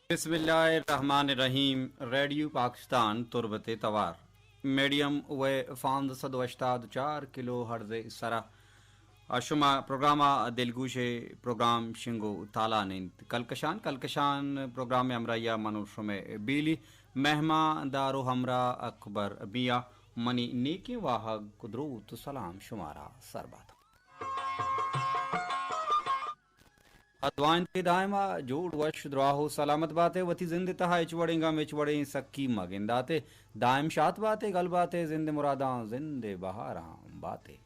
बिस्मिल्लाहिर्रहमानिर्रहीम। रेडियो पाकिस्तान तुर्बत तवार मीडियम व फांद सदवश्ताद 4 किलो हर्ज सरा शुमा प्रोग्रामा दिलगुशे प्रोग्राम शिंगो ताला निंत कलकशान प्रोग्राम अमराया मनुष्य बीली मेहमा दारो हमरा अकबर बिया मनी नेके वाहक कुदरूत सलाम शुमारा सरबात अद्वान ते दायमा जोड़ वश द्राहो सलामत बातें वती जिंद तहा इचवड़ेंगा मिचवड़े सक्की मगिंदाते दायम शात बातें गल बातें जिंद मुरादा जिंदे बहारा बातें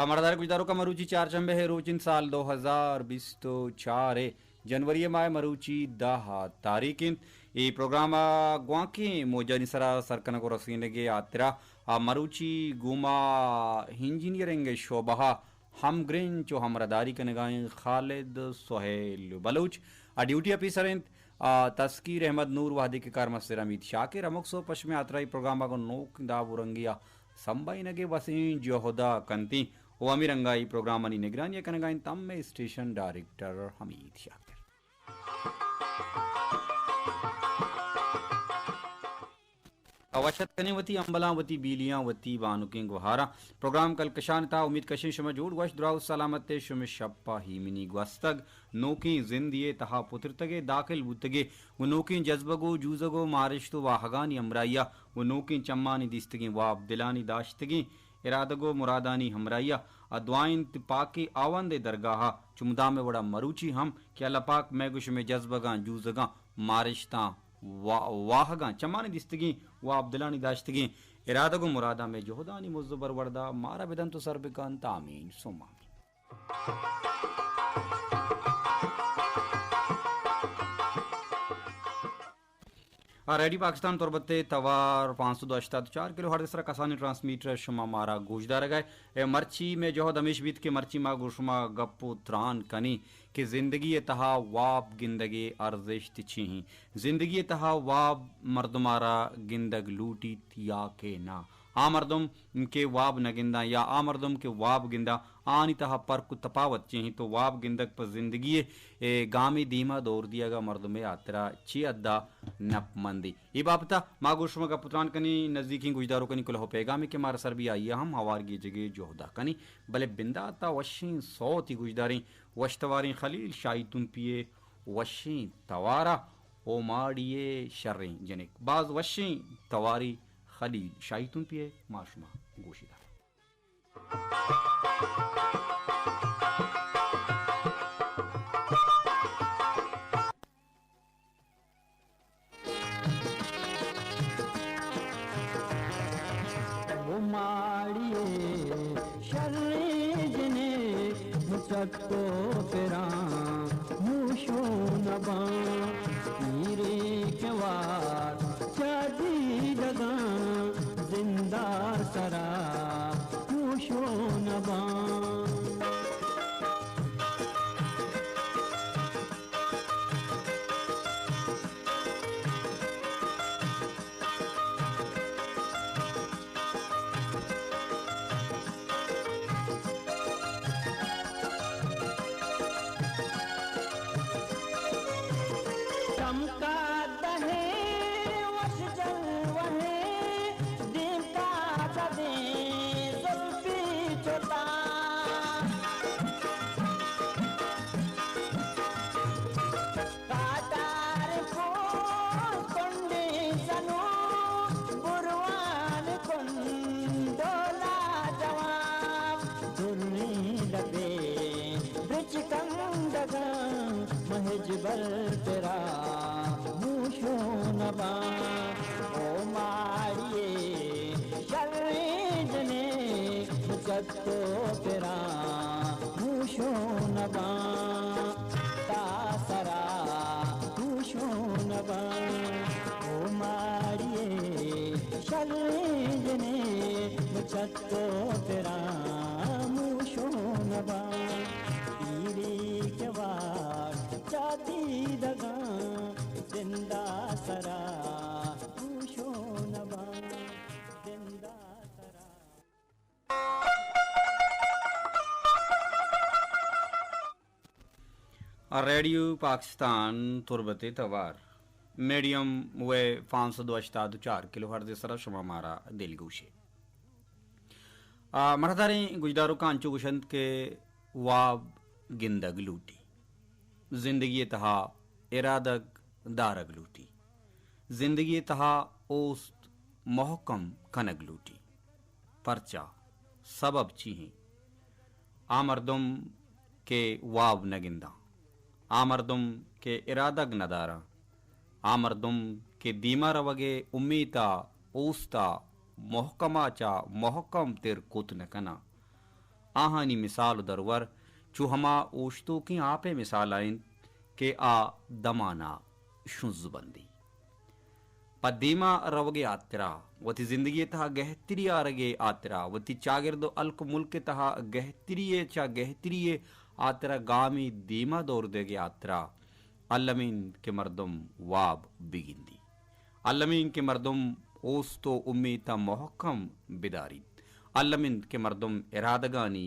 मरदार गुजदारों का मरूची चार चंबे है रोचिन साल 2020 तो 4 जनवरी माह मरूची 10 तारीखिन ये प्रोग्राम ग्वाके मोजा निसरा सरकन को रसीनगे आतरा मरूची गुमा इंजीनियरिंग शोबहा हम ग्रीन चो हमरादारी के नगाएं खालिद सोहेल बलूच ड्यूटी ऑफिसर तस्कीर अहमद नूर वादी के कार मस्तर अमित शाकिर अमुकसो पश्चिम यात्रा प्रोग्राम को नोक दाबुरंगिया संबाई नगे वसी जोहदा कंती ओ अमीरंगाई प्रोग्राम निगरानी कनगाइन तम में स्टेशन डायरेक्टर हमीद शाकिर अवशत कनेवती अम्बलावती बीलियावती बानुकिंग वहारा प्रोग्राम कल कशान था उम्मीद कशिन शम जोड़ वश द्राउ सलामत शुम शप्पा ही मिनी ग्वस्तग नोकी जिंदिए तहा पुत्रतगे दाखिल बुतगे वो नोकी जज्बगो जूजगो मारिश्तो वाहगानी अमराइया वो नोकी चम्मानी दिस्तगी वाब दिलानी दाश्तगी इरादगो मुरादानी हमराइया अद्वाइन पाके आवंदे दरगाहा चुमदा में बड़ा मरूची हम क्या लपाक मैं गुश में जज्बगा जूजगा मारिश्ता वाहगा चमानी दिस्तगी व अब्दुलानी दाश्तगी इरादगो मुरादा में जोहदानी मुज़बर वर्दा मारा बिदन तो सरबिकान तामीन सुमामी रेडी पाकिस्तान तुरबते तवार 504 किलो हर कसानी ट्रांसमीटर शुमा मारा गोशदार गए मर्ची में जो दमिश बीत के मर्ची मा गुशमा गप्पो त्रान कनी कि जिंदगी तहा वाब गिंदगे अर्जिश तिछी ही जिंदगी तहा वाब मर्दमारा गिंदग लूटी या के ना आ मर्दम के वाब न गिंदा या आ मर्दम के वाब गिंदा आनी तहा पर कु तपावत चाहिए तो वाब गिंदक पर जिंदगी गामी दीमा दौर दिया गा मर्दम यात्रा ची अद्दा नप मंदी ये बापता माँ गुशमा का पुत्रान कनी नजदीकी गुजदारों कनी कुल हो पैगामी के मार सर भी आई हम हवार की जगह जोहदा कनी भले बिंदा ता वशी सौती गुजदारी वशतवारी खलील शाही तुम पिए वशी तवारा ओ माड़िए शर्रें जनिक बाज वशी तवारी खलील शाही तुम पिए माशमा गोशीदा मुचक्को फिरा मूशो नबा मीरे के वार शादी जगा जिंदा सरा मूशो नबा महजबर तेरा मूशो नबा ओ मारिए शर्जने मुचक्को तेरा मूशो नबा तासरा मूशो नबा ओ मारिए शर्जने मुचक्को तेरा मूशो नबा जाती दगा जिंदा सरा पूछो नबा जिंदा सरा रेडियो पाकिस्तान तुरबते तवार मीडियम वे 504 किलो हर्ज सरा शमा मारा दिल गुशे मरदारे गुजदारो कांचो गुशंत के वाब गिंदग लूटी जिंदगी तहा इरादक दारग लूटी जिंदगी तहा ओस्त मोहकम कनग लूटी परचा सबब चीही आमरदम के वाब नगिंदा आमरदम के इरादग नदारा आमरदम के दीमा रवगे उम्मीता ओस्ता मोहकमाचा मोहकम तेर कुत न कना आहानी मिसाल दरवर चुहमा ओश्तो की आपे मिसाल आइन के आ दमाना शुजुबंदी पदीमा रवगे आतरा वती जिंदगी तहा गहतरी आरगे आतरा वती चागिरदो अल्क मुल्क तहा गहतरिये चा गहतरिये आतरा गामी दीमा दौर देगे आतरा अल्लमीन के मर्दम वाब बिगिंदी अल्लमीन के मर्दम ओस्तो उम्मीता मोहकम बिदारी अल्लमीन के मर्दम इरादगानी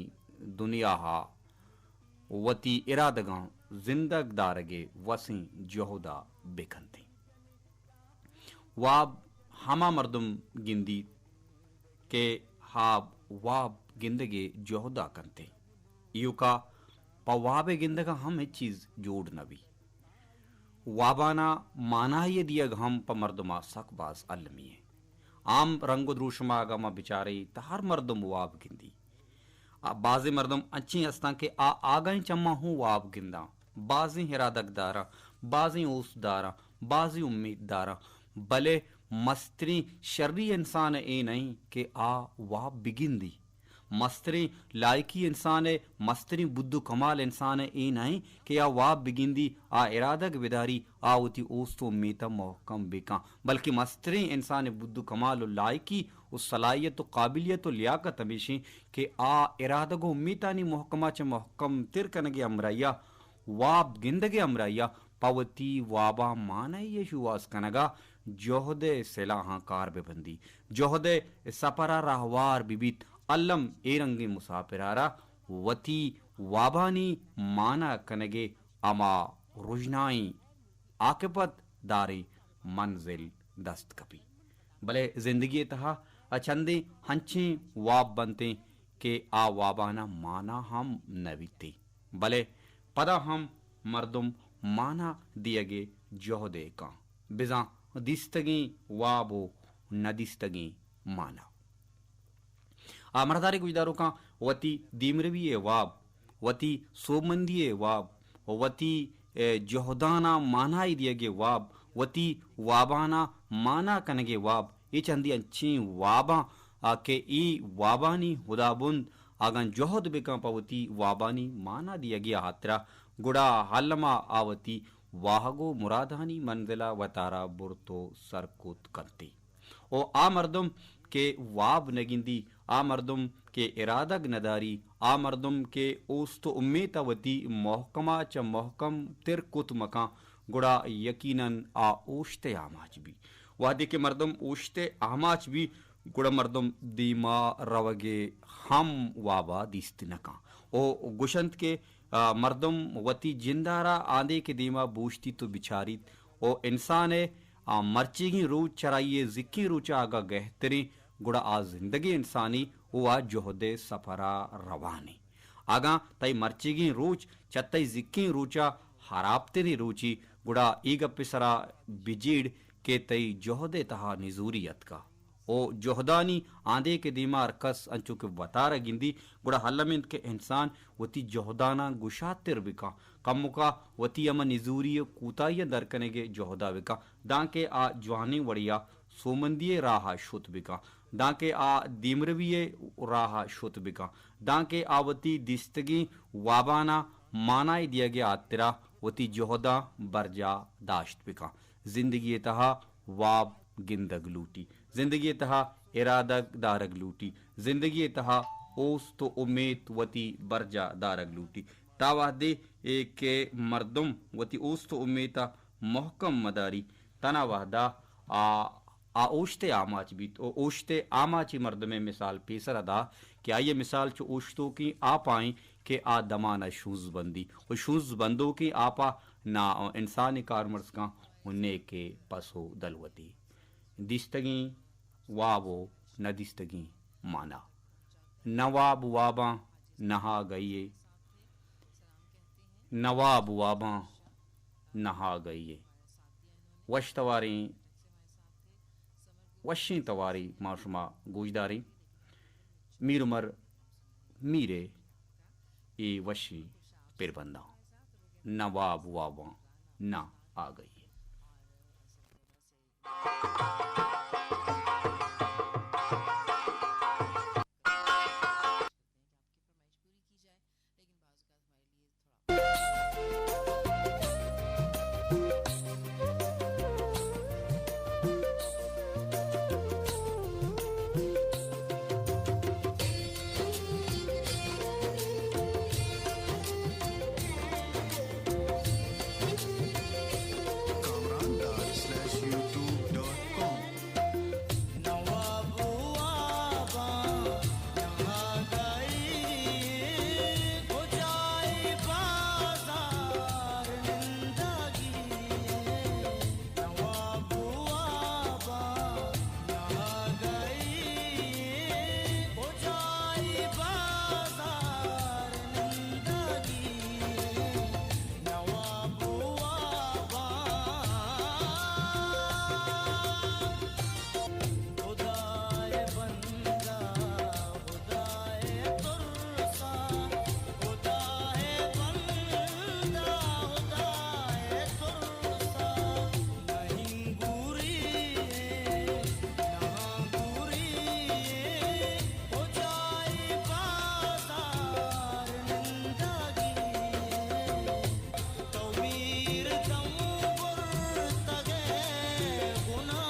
दुनिया हा वती इरादगा जिंदग दारगे वसी जोहदा बेखंती वाब हमा मर्दम गिंदी के हाब वाब गिंदगे जोहदा कंते युका पवाबे गिंदगा हम एक चीज जोड़ नबी वाबाना माना ये दिया हम प मर्दमा सकबाज अलमी है आम रंग द्रूशमा गमा बिचारे तहार मर्दम वाब गिंदी बाजे मर्दम अच्छी अस्ता के आगई चम्मा हूँ वाब गिंदा बाजी हिरादक दारा बाजी ओस दारा बाजी उम्मीद दारा भले मस्तरी शर्री इंसान ए नहीं के आ वाब बिगिंदी मस्तरी लायकी इंसान है मस्तरी बुद्धू कमाल इंसान है ए नहीं कि आ वाब बिगिंदी आ इरादक विदारी आवती ओस्तो मीता मोहकम बेका बल्कि मस्तरी इंसान बुद्धू कमाल लायकी उस सलाहियत काबिलियत लियाकत हमेशी कि आ इरादगो मीतानी मोहकमा च मोहकम तिरकनगे अमराया वाब गिंदगे अमराया पवती वाबा माना ये शुवास कनगा जोहदे सिलाहा कार बेबंदी जोहदे सपरा राहवार बिबित अल्लम एरंगी मुसाफिरारा वती वाबानी माना कनगे अमा रुजनाई आकपत दारी मंजिल दस्त कपी भले जिंदगी तहा अचंदे हंचे वाब बनते के आ वाबाना माना हम नविते भले पदा हम मर्दुम माना दियगे जोहदे का बिजा दिस्तगी वाबो नदिस्तगी माना मरदारी गुजदारों का वती दीमरवी वाब वती सोमंदी वाब वती जोहदाना माना दियगे वाब वती वाबाना माना कनगे वाब ये चंदी अच्छी वाबा के ई वाबानी हुदाबुंद आगन जोहद बेका पवती वाबानी माना दियगे हात्रा गुड़ा हल्लमा आवती वाहगो मुरादानी मंजिला वतारा बुरतो सरकुत करती ओ आ मर्दम के वाब नगिंदी आ मर्दम के इरादग नदारी आ मर्दम के ओस्तो उम्मीतावती मोहकमा च मोहकम तिर कुत मका गुड़ा यकीनन आ ओश्ते आमाच भी वादे के मर्दम ओश्ते आमाच भी गुड़ा मर्दम दीमा रवगे हम वाबा दिस्तनका ओ गुशंत के मर्दम वती जिंदारा आंदे के दीमा बूझती तो बिचारित ओ इंसान मर्चेगी रूच चराइए जिक्की रूचा आगा गहतरी गुड़ा आ जिंदगी इंसानी हुआ जोहदे सफरा रवानी आगा तई मर्चेगी रूच चतई जिक्की रूचा हरापतेरी रूची गुड़ा ईग पिसरा बिजीड़ के तई जोहदे तहा निजूरियत का ओ जोहदानी आंदे के दीमार कस अंचु के वतारा गिंदी गुड़ा हल्लमिंद के इंसान वती जोहदाना गुशातिर बिका कमुका वती अम निजूरी कूताइय दरकनेगे जोहदा बिका दांके आ जवानी वड़िया सोमंदिये राहा शुत बिका दांके आ दीमरविये राहा शुत बिका दांके आवती दिस्तगी वाबाना मानाई दिया गया आतिरा वती जोहदा बरजा दाश्त बिका जिंदगी तहा वाब गिंदग लूटी जिंदगी तहा इरादग दारग लूटी जिंदगी तहा ओस तो उम्मीद वती बरजा दारग लूटी तावादे के मर्दम वती ओस तो उम्मीता मोहकम मदारी तना वाहदा आ ओश्ते आमाच भी तो ओश्ते आमाची मर्द में मिसाल पेसर अदा कि आइए मिसाल चो ओश्तों की आ पाएं के आ दमाना शूज बंदी और शूज बंदो की आपा ना इंसानी कारमर्स का उन्ने के पसो दलवती दिस्तगी वाबो न दिस्तगी माना नवाब वाबा नहा गई नवाब वाबा नहा गई वश तवारी वशी तवारी माशुमा गोजदारी मीर उमर मीरे ए वशी पिरबंदा नवाब वाबा ना आ गई। Kamran.youtube.com नवाबू आबा नहा गई हो जाए बाजार जिंदगी नवाबू आबा नहा गई हो जाए बाजार जिंदगी नवाबू आबा खुदाए बंदा खुदाए तुरसा खुदाए बंदा खुदाए तुरसा नहीं गुरी नहा गुरी हो जाए बाजार जिंदगी तवीर दम तगे गुना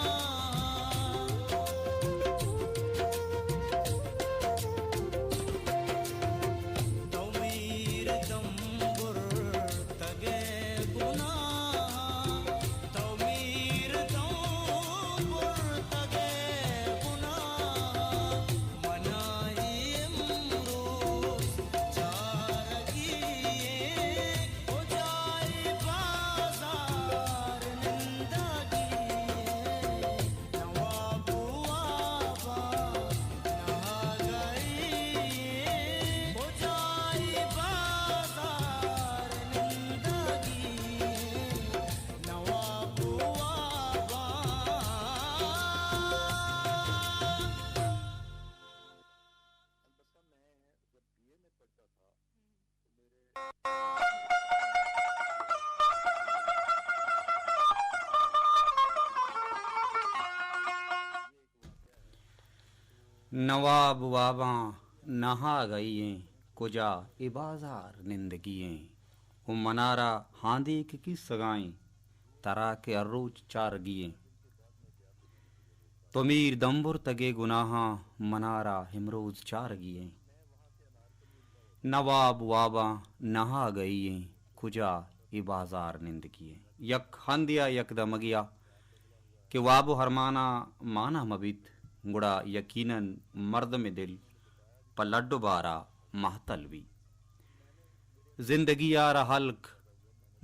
तवीर दंबुर तगे गुना तवीर दंबुर तगे गुना मनाई इमरोज चारगी हो जाए बाजार जिंदगी नवाबू आबा नहा गई हो जाए बाजार जिंदगी नवाबू आबा नवाब वाबा नहा गई कुजा ए बाजार निंदगियें वो मनारा हांदी की सगाई तरा के अर्रोज चार गिये तो मीर दम्बुर तगे गुनाहा मनारा हिमरोज चार गिये नवाब वाबा नहा गई कुजा ए बाजार निंदगियें यक हंदिया यक दमगिया कि वाबो हरमाना माना मबित गुड़ा यकीनन मर्द में दिल पलड्डो बारा महतलवी जिंदगी यारा हल्क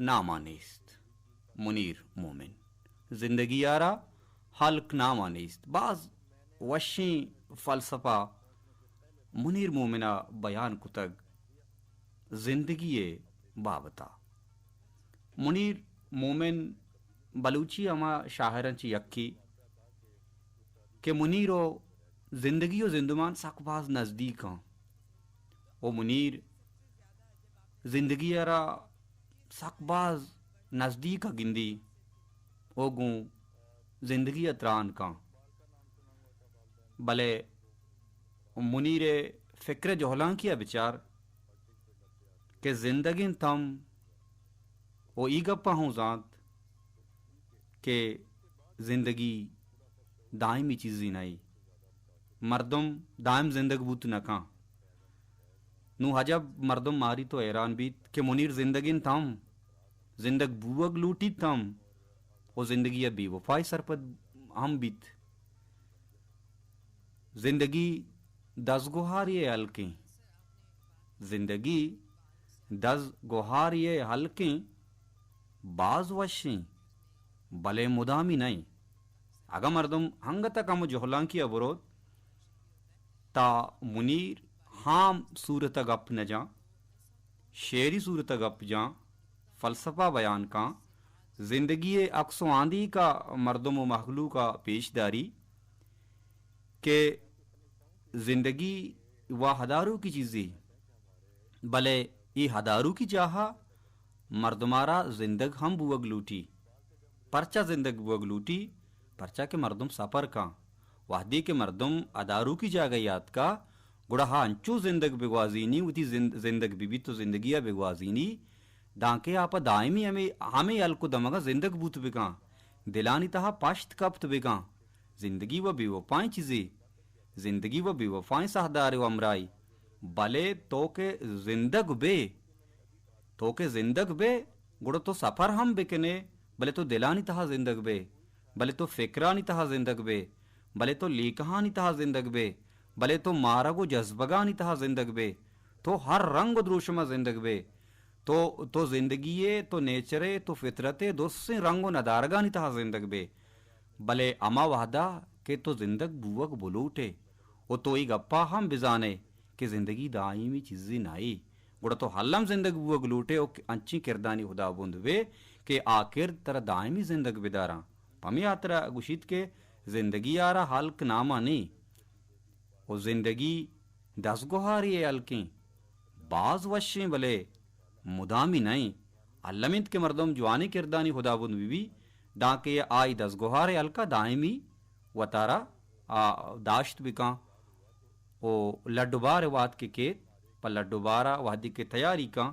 नामानिस्त मुनीर मोमिन जिंदगी यारा हल्क नामानिस्त बाज वशी फलसफा मुनीर मोमिना बयान कुतग जिंदगी बाबता मुनीर मोमिन बलूची अमा शाहरंची यक्की के मुनीर जिंदगी और जिंदमान सकबाज नजदीक हाँ ओ मुनीर जिंदगी यारा सकबाज नजदीक गिंदी ओ गूं जिंदगी अतरान का भले मुनीर फिक्र जोहलां किया विचार के जिंदगी तम ओ ई गप्पा हूँ जात के जिंदगी दायमी चीज़ी नहीं मर्दम दायम जिंदगी बूत नका नु हजब मर्दम मारी तो हैरान बीत के मुनीर जिंदगी तम जिंदग बुवग लूटी तम ओ जिंदगी अभी वफाई सरपद हम बीत जिंदगी दसगोहार ये अलके जिंदगी दज गुहार ये हल्के बाज वशी भले मुदामी नहीं अगा मर्दम हंगत कम जोहलांकी अवरोध ता मुनीर हाम सूरत गप न जा शेरी सूरत गप जा फलसफा बयान का जिंदगी अक्सो आंधी का मर्दम व महलू का पेशदारी के जिंदगी व हदारू की चीज़ें भले ये हदारू की चाहा मर्दमारा जिंदग हम बुवग लूटी परचा जिंदग बुवग लूटी परचा के मर्दम सफर का वाहदी के मर्दम अदारू की जागा याद का गुड़हा अंचू जिंदग बेगवाजीनी उती जिंदग बीबी तो जिंदगिया बेगवाजीनी दांके आप दायमी हमें हमें अलको दमगा जिंदग बूत बेगा दिलानी तहा पाश्त कप्त बेगा जिंदगी व बेवफाएं चीजें जिंदगी व बेवफाएं सहदार व अमराई भले तो के जिंदग बे गुड़ तो सफर हम बेकने भले तो दिलानी तहा जिंदग बे भले तो फिक्रानी तहा जिंदग बे भले तो लीकहानी तहा जिंदग बे भले तो मारगो जज्बगानी तहा जिंदग बे तो हर रंग द्रोशमा जिंदग बे तो जिंदगी तो नेचरे तो फितरते दोस्से रंगो नदारगानी तहा जिंदग बे भले अमा वादा के तो जिंदग बुवक बुलूटे वो तो ही गप्पा हम बिजाने कि जिंदगी दायमी चीज़ी नाई गुड़ा तो हल्लम जिंदग बुवक लूटे ओ अंची किरदानी खुदा बुंद वे के आखिर तर दायमी जिंदग बिदारा पमी आतरा गुशित के जिंदगी आरा हल्क नामा नहीं ओ जिंदगी दस गुहारी अलकी बाज वशें भले मुदामी नहीं अल्लमित के मर्दम जवानी किरदानी खुदाबुंद बीबी डाके आई दस गुहारे अलका दायमी वतारा दाश्त बिका ओ लड्डुबार वाद के पर लड्डुबारा वादी के तैयारी का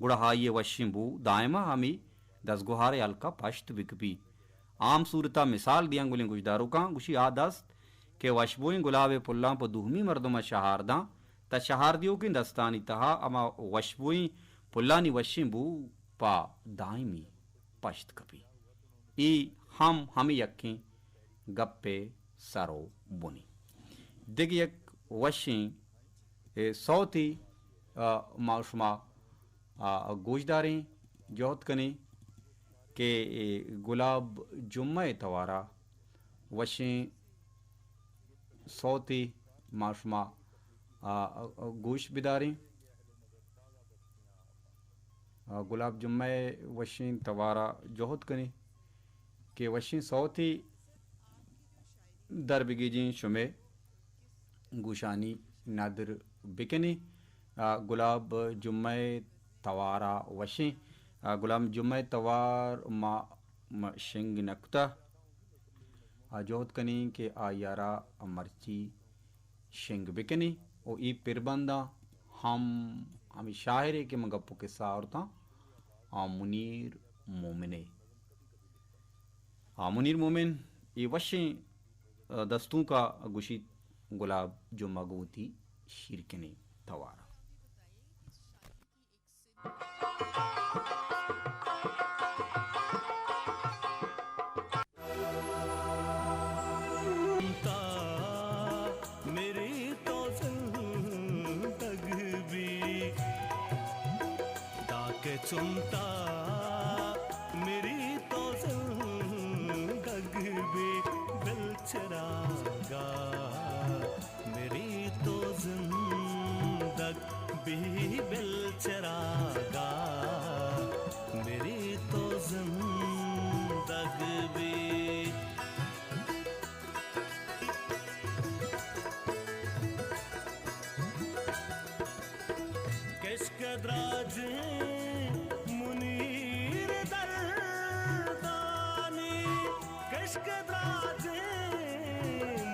गुड़हा ये वशिम्बू दायमा हमी दस गुहारे अलका पश्त बिकबी आम सूरता मिसाल दिया गुलें गुजदारों का गुशी आदस्त के वशबोई गुलाबे पुल्ला पर दुहमी मर्दमा शहारदा त शहारदियों की दस्तानी तहा अमा वशबोई पुल्लानी वशिम्बू पा दायमी पश्त कपी ई हम यक्की गप्पे सरो बुनी दिग यक वशी सौती माशमा गोशदारें जोहत कने के गुलाब जुम्मे तवारा वशी सौती माशमा गोश बिदारें गुलाब जुम्मे वशी तवारा जोहत कने के वशी सौती दरबिगीजी शुमे गुशानी नादर बिकनी गुलाब जुम्मे तवारा वशी गुलाम जुम्मे तवार मा शिंग नक्ता जोहत कनी के आयारा मर्ची शिंग बिकनी ओ ई पिरबंदा हम शायरे के मगप्पो के सारता मुनीर मोमिने मुनीर मोमिन ये वशी दस्तों का गुशी गुलाब जो मगूती शिरकनी तवारा मेरी तो जिंदगी डाके चुमता मेरी तो जिंदगी बेलचरागा मेरी तो जिंदगी बेलचरागा मेरी तो जिंदगी कशकदराज मुनीर दरदानी कशकदराज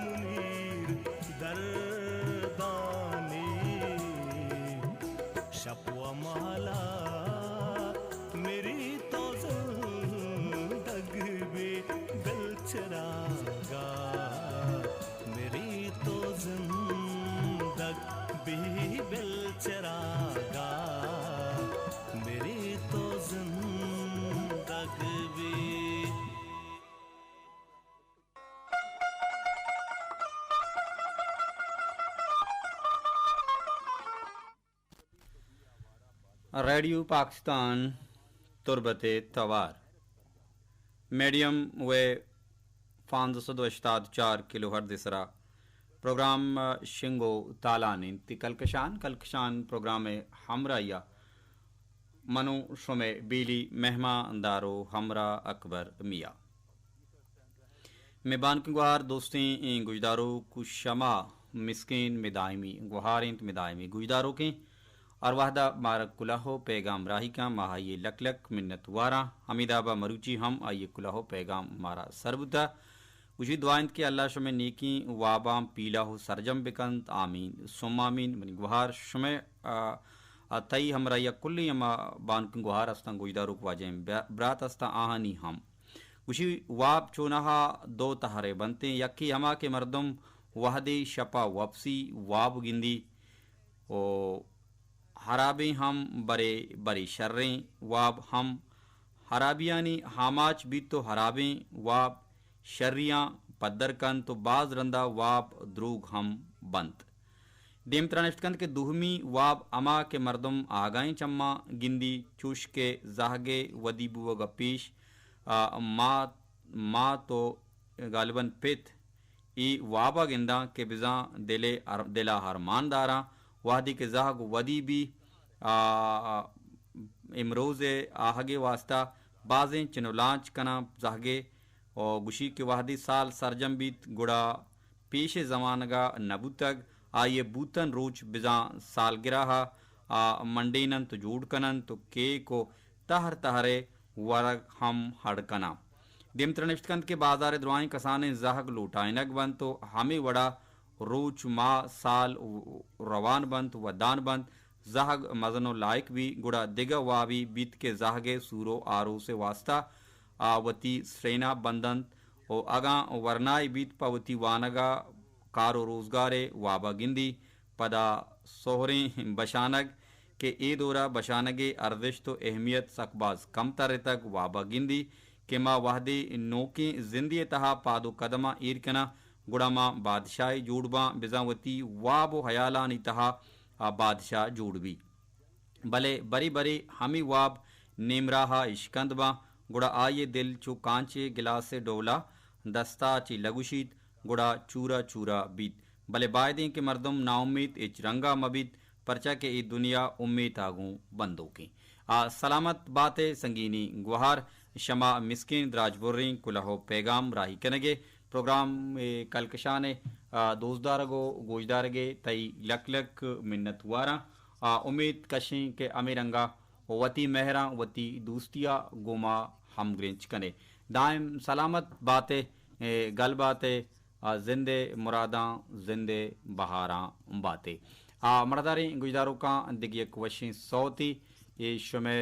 मुनीर दरदानी शपवा माला मेरी तो जिंदगी बेलचरागा मेरी तो जिंदगी बेलचरागा मेरी तो जिंदगी रेडियो पाकिस्तान तुरबत तवार मीडियम व 584 किलो हर दिसरा प्रोग्राम शिंगो तालान ती कलकशान प्रोग्राम हमराया मनु शुमे बीली मेहमा दारो हमरा अकबर मिया मेबान गुहार दोस्तें गुजदारों कुशमा मिस्किन मिदायमी गुहारिंत मिदायमी गुजदारों के और वाहदा मारक कुलाहो पैगाम राही का महाये लक लक मिन्नत वारा हमीदाबा मरुची हम आइए कुलाहो पैगाम मारा सरबुता उजी दुआइंत के अल्लाह शुमे नेकी वाबाम पीला हो सरजम बिकंत आमीन सोमामीन मनी गुहार शुमे तई हमरा या कुल्ली अमा बान गुहार अस्ता गुजदारों वाजे ब्रात अस्ता आहानी हम उसी वाब चोनहा दो तहरे बनते यक्की हमा के मर्दम वहदे शपा वापसी वाब गिंदी ओ हराबे हम बरे बरे शर्रें वाब हम हराबियानी हामाच भी तो हराबें वाब शर्रियाँ पद्दर कन तो बाज रंदा वाब द्रूग हम बंत देम त्रनिष्कंद के दुहमी वाब अमा के मर्दम आगाएं चम्मा गिंदी चुश के जाहगे वदीबु व गपीश माँ तो गालिबन पित ई वाबा गिंदा के बिजा दिला हरमान दारा वादी के जाहग वदी भी इमरोज़े आहगे वास्ता बाजें चिनुलांच कना जाहगे और गुशी के वादी साल सरजम बीत गुड़ा पेश जमानगा नबुतग आये बूतन रोच बिजा सालगिरह मंडेनन तो जूड़ कनन तो के को तहर तहरे वरग हम हड़कना दिमत्रनिष्कंद के बाजार द्वाई कसाने जहग लूटाइनक बंद तो हमें वड़ा रोच माँ साल रवान बंद व दान बंद जहग मजनो लायक भी गुड़ा दिगा वावी बीत के जहगे सूरो आरो से वास्ता आवती श्रेना बंदंत ओ अगा वरनाई बीत पवती वानगा कारो रोजगारे वाबा गिंदी पदा सोहरे बशानग के ए दौरा बशानगे अर्दिश तो अहमियत सकबाज कम तर तक वाबा गिंदी के माँ वाहदे नोके जिंदी तहा पादो कदमा ईरकना गुड़ामा बादशाह जूड़बा बिजावती वाबो हयालानी तहा बादशाह जूड़बी भले बरी बरी हमी वाब नेमराहा इश्कंदबा गुड़ा आये दिल चो कांचे गिलास से डोला दस्ता ची लगुशीत गुड़ा चूरा चूरा बीत भले बायदें के मर्दम नाउमीद इच रंगा मबीत परचा के ई दुनिया उम्मीद आगू बंदों की सलामत बातें संगीनी गुहार शमा मिस्किन द्राजबुर्री कुलहो पैगाम राही कनगे प्रोग्राम कलकशाने दोस्तदारगो गोजदारगे तई लक लक मिन्नत वारा उम्मीद कशी के अमीरंगा वती महरा वती दोस्तिया गोमा हम ग्रेंच कने दायम सलामत बातें गल बातें जिंदे मुरादा जिंदे बहारा बातें मरदारी गुजदारों का दिग्य वशी सौती ये शमे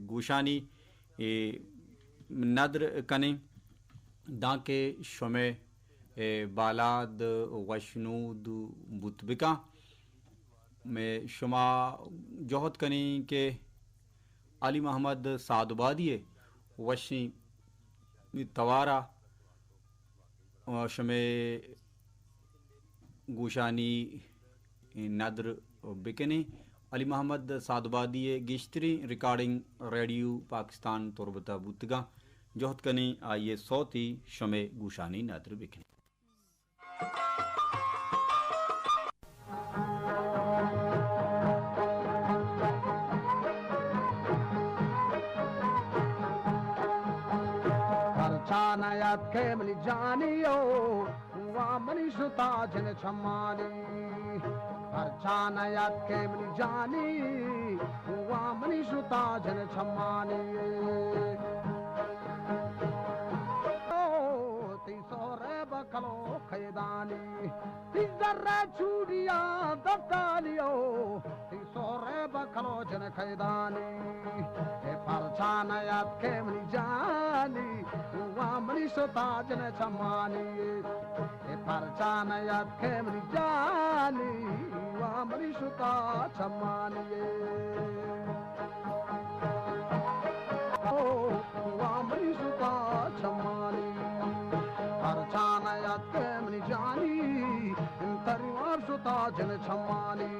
गुशानी नद्र कने दाके शमे बालाद वशनूद बुतबिका में शुमा जोहत कनी के अली मोहम्मद सादबादिये वशी तवारा शमे गुशानी नद्र बिकने अली मोहम्मद सादबादिये गिश्तरी रिकॉर्डिंग रेडियो पाकिस्तान तुरबता बुतगा जोहत कनी आइए सौती शमे गुशानी नद्र बिकने Nayat kemli janiyo wa mani suta jene chamani Archanayat kemli jani wa mani suta jene chamani Ti sore bakalo khaydani Ti zarra churiya dabtaliyo Ti sore bakalo jene khaydani Archanayat kemli jani Wamani sotajne chamani, parchanayat kemri jani. Wamani sota chamani, oh wamani sota chamani, parchanayat kemri jani. Intari war sotajne chamani.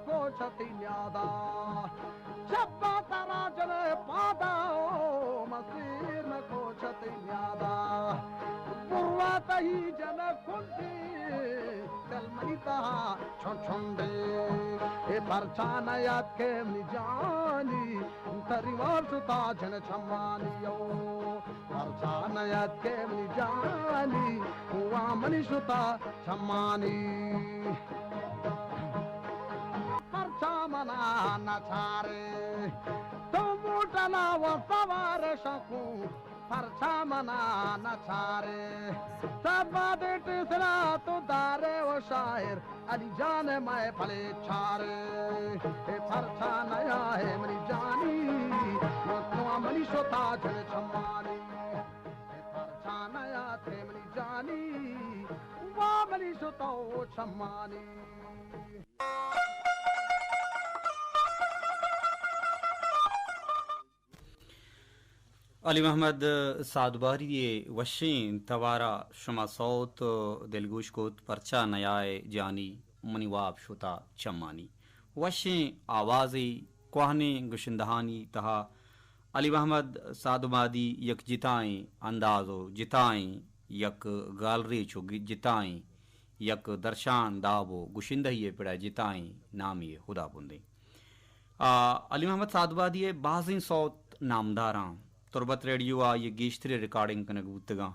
कोशति न्यादा चप्पा तारा जने पादा ओ मसीर न कोशति न्यादा पूर्वात ही जन कुंडी कलमनिता छोंडे ए परचानया के निजानी तरिवार सुता जन छमानियो परचानया के निजानी हुआ मनीषुता छमानी परचामना नचारे तुम उठना वो सवार शकू परचामना नचारे तबादे तीसरा तो दारे वो शायर अली जाने मैं भले छारे ए परचानया है मनी जानी वो मनी सोता जन छमानी ए परचानया थे मनी जानी वो मनी सोता छमानी अली मोहम्मद सादबारी वशीन तवारा शमा सौत दिलगोश कोत परचा नयाए जानी मनीवाब शुता चम्मानी वशीन आवाज़ी कोहने गुशिंदहानी तहा अली मोहम्मद सादबादी यक जिताएं अंदाज़ो जिताएं यक गालरी चो जिताएं यक दर्शान दावो गुशिंदही पिड़ा जिताएं नामी खुदा बुंदे अली मोहम्मद सादबादी बाज़िन सौत नामदारां तुरबत रेडियो आ ये गीश्तरी रिकॉर्डिंग कनक बुतगा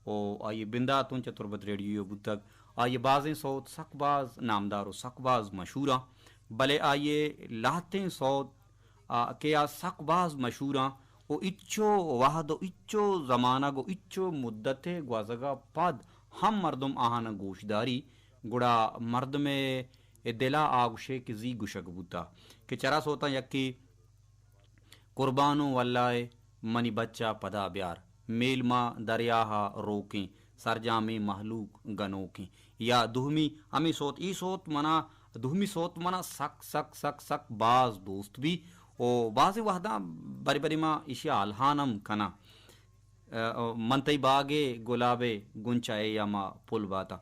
ओ आ ये बिंदा तुंच तुरबत रेडियो बुतग आ ये बाज़ें सौत सकबाज नामदारो सकबाज मशहूरा भले आ ये लातें सौत के आ सकबाज मशहूरा ओ इच्चो वाहदो इच्चो ज़माना गो इच्चो मुद्दते ग्वाजगा पद हम मर्दम आहाना गोशदारी गुड़ा मर्द में दिला आगुशे की जी गुशक बुता के चरा सोता यक्की कुर्बानो वल्लाए मनी बच्चा पदा ब्यार मेल माँ दरियाहा रोकें सरजामे महलूक गनोकें या दुहमी हमें सोत ई सोत मना दुहमी सोत मना सक सक सक सक बाज दोस्त भी ओ बाज़ वहदा बरी बरी माँ इशिया अलहानम कना मनतई बागे गुलाबे गुंचाए या माँ पुल बाता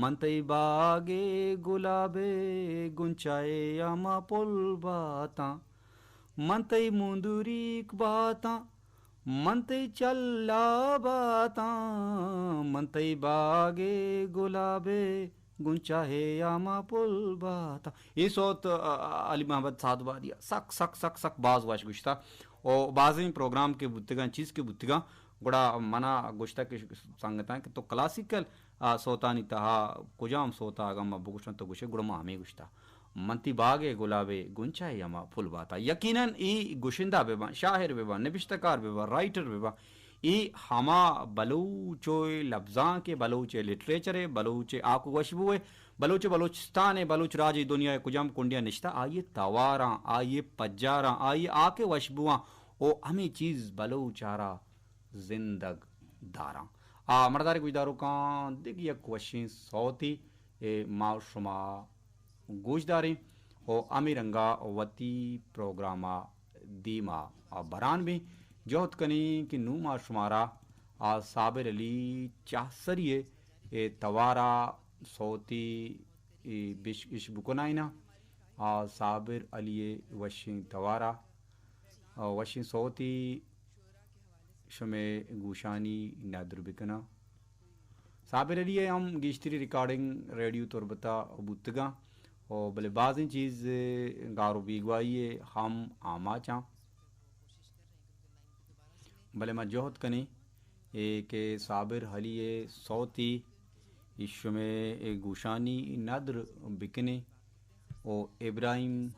मनतई बागे गुलाबे गुंचाए या माँ पुल बाता मनतई मुंदुरीक बाता मनतई चल्ला बाता मनतई बागे गुलाबे गुंचाहे यामा पुल बाता ये सोत अली मोहम्मद सादबादिया सक सक सक सक बाज वाश गुश्ता और बाज़ प्रोग्राम के बुत्तिगा चीज़ के बुत्तिगा गुड़ा मना गुश्ता के संगता कि तो क्लासिकल सोतानी तहा कुजाम सोता अगम बुगुश्ता तो गुशे गुड़मा हमें गुश्ता मंती बागे गुलाबे गुंचाए यमा फुल बाता यकीनन ई गुशिंदा बेबा शाहिर बेबा नबिश्तकार बेबा राइटर बेबा ई हमा बलूचोय लफ्ज़ां के बलूचे लिटरेचर बलूचे आकु वशबुए बलूच बलूचिस्तान बलूच राज दुनिया कुजाम कुंडिया निश्ता आइए तवारा आइए पज्जारा आइए आके वशबुआ ओ हमें चीज़ बलूचारा जिंदग दारा मर्दार गुजदारों का दिग यक वशीं सौती माशुमा गोशदारी और अमीरंगा वती प्रोग्रामा दीमा बरान भी जोहत कनी कि नूमा शुमारा साबिर अली चासरिए तवारा सौती इशबुकनाइना साबिर अली वशी तवारा वशी सौती शमे गुशानी नादर बिकना साबिर अली हम गिश्तरी रिकॉर्डिंग रेडियो तुरबता बुतगा और भले बाज़ चीज़ गारो बीगवाइए हम आमा चाँ भले मैं जोहत कनी के साबिर हलिए सौती इश्व में गुशानी नदर बिकने और इब्राहिम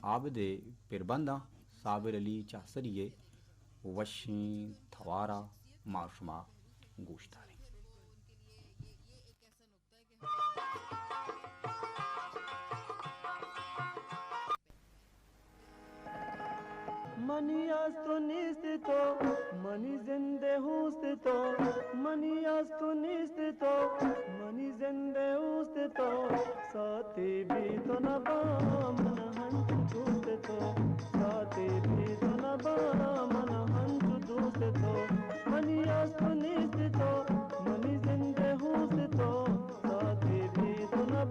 आबदे पिरबंदा साबिर अली चासरिए वशी थवारा माशुमा गोश्तारी मनी आस्तो निस्तितो मनी जिंदे हुस्तितो मनी आस्तो निस्तितो मनी जिंदे हुस्तितो साथी भी तो न बामन हंचु दूस्तितो साथी भी तो न बामन हंचु दूस्तितो मनी आस्तो निस्तितो मनी जिंदे हुस्तितो साथी भी तो न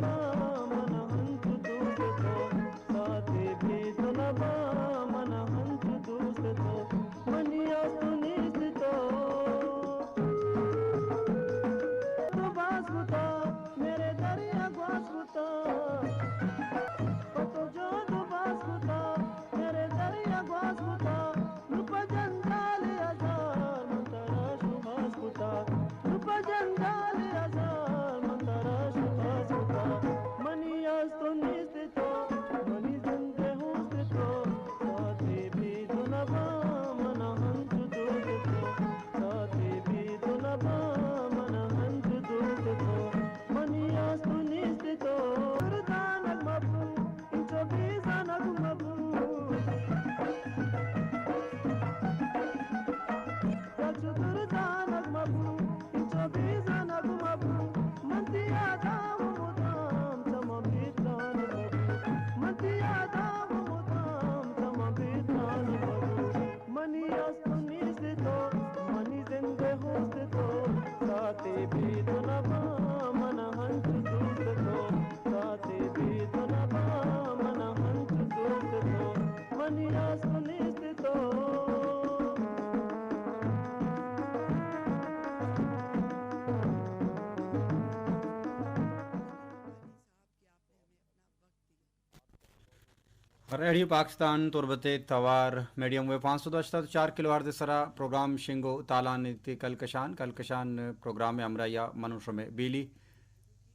रेडियो पाकिस्तान तुरबते तवार मीडियम वे 504 किलो हर्ज सरा प्रोग्राम शिंगो तालान कलकशान प्रोग्राम में अमरा या मनुष्य में बीली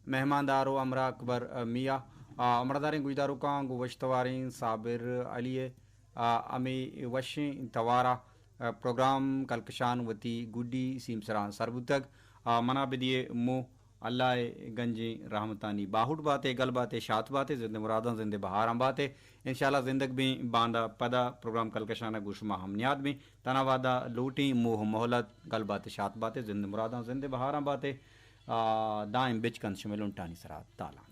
मेहमानदारो अमरा अकबर मिया अमरदारी गुजदारू का गुवश्तवारीन साबिर अलिए अमी वशी तवारा प्रोग्राम कलकशान वती गुड्डी सीमसरान सरबुतक मना बिदिए मो अल्लाह गंजी रहमतानी बाहुट बातें गल बातें शात बातें जिंदे मुरादा जिंदे बहार बातें इंशाल्लाह जिंदग भी बांदा पदा प्रोग्राम कलकशाना गुशमा हमनियाद में तनावादा लूटी मोह मोहलत गल बातें शात बातें जिंदे मुरादा जिंदे बहार बातें दाएं बिच कंद शमिल उंटानी सरा ताला